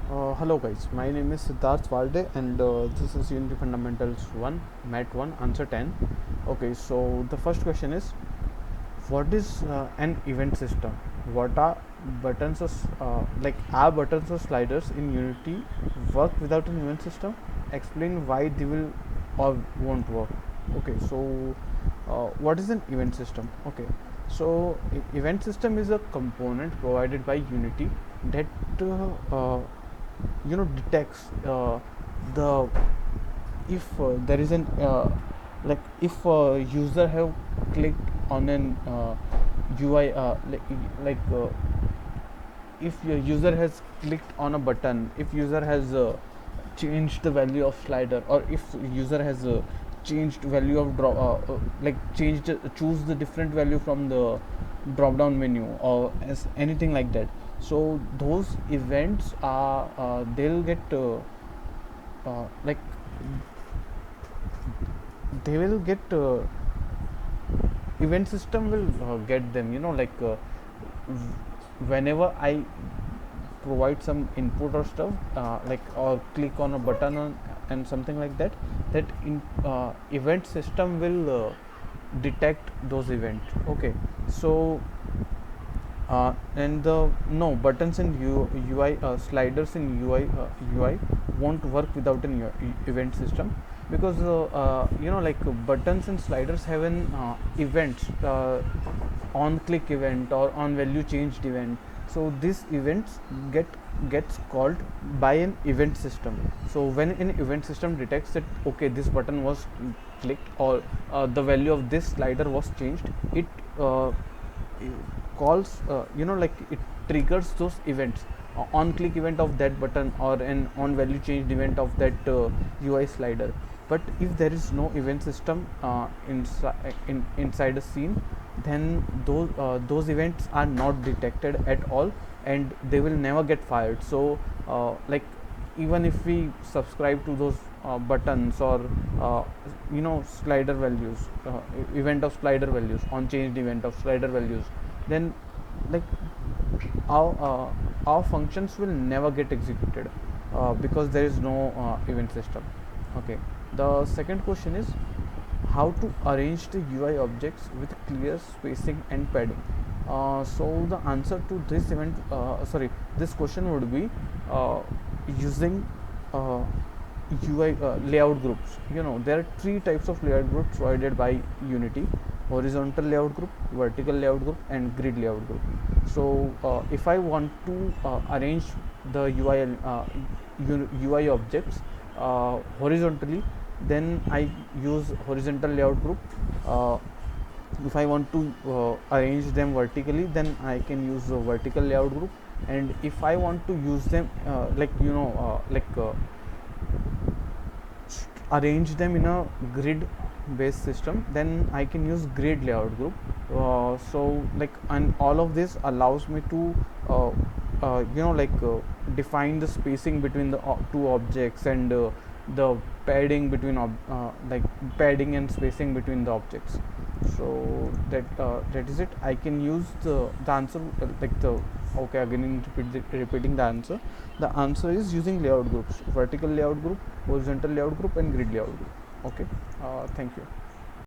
Hello guys, my name is Siddharth Varde and this is Unity Fundamentals 1 Mat1 answer10. Okay, so the first question is, what is an event system? What are buttons or are buttons or sliders in Unity work without an event system? Explain why they will or won't work. Okay, so what is an event system? Okay, so event system is a component provided by Unity that detects the if there is an if a user have clicked on an UI if your user has clicked on a button, if user has changed the value of slider, or if user has changed value of changed choose the different value from the drop down menu or as anything like that. So those events are they'll get like they will get event system will get them, whenever I provide some input or stuff, or click on a button and something like that, that event system will detect those events. Okay, so and the no buttons and UI sliders in UI won't work without an event system, because buttons and sliders have an event, on click event or on value changed event. So these events gets called by an event system. So when an event system detects that okay, this button was clicked, or the value of this slider was changed, it calls it triggers those events, on click event of that button or an on value changed event of that UI slider. But if there is no event system inside a scene, then those events are not detected at all, and they will never get fired. So even if we subscribe to those buttons or slider values, event of slider values, on changed event of slider values, then like our functions will never get executed because there is no event system. Okay, the second question is how to arrange the UI objects with clear spacing and padding. So the answer to this question would be using UI layout groups. There are three types of layout groups provided by Unity: horizontal layout group, vertical layout group, and grid layout group. So if I want to arrange the UI objects horizontally, then I use horizontal layout group. If I want to arrange them vertically, then I can use a vertical layout group. And if I want to use them arrange them in a grid based system, then I can use grid layout group. And all of this allows me to define the spacing between the two objects, and the padding between padding and spacing between the objects. So that is it. I can use the answer okay, again repeating the answer. The answer is using layout groups: vertical layout group, horizontal layout group, and grid layout group. Okay, thank you.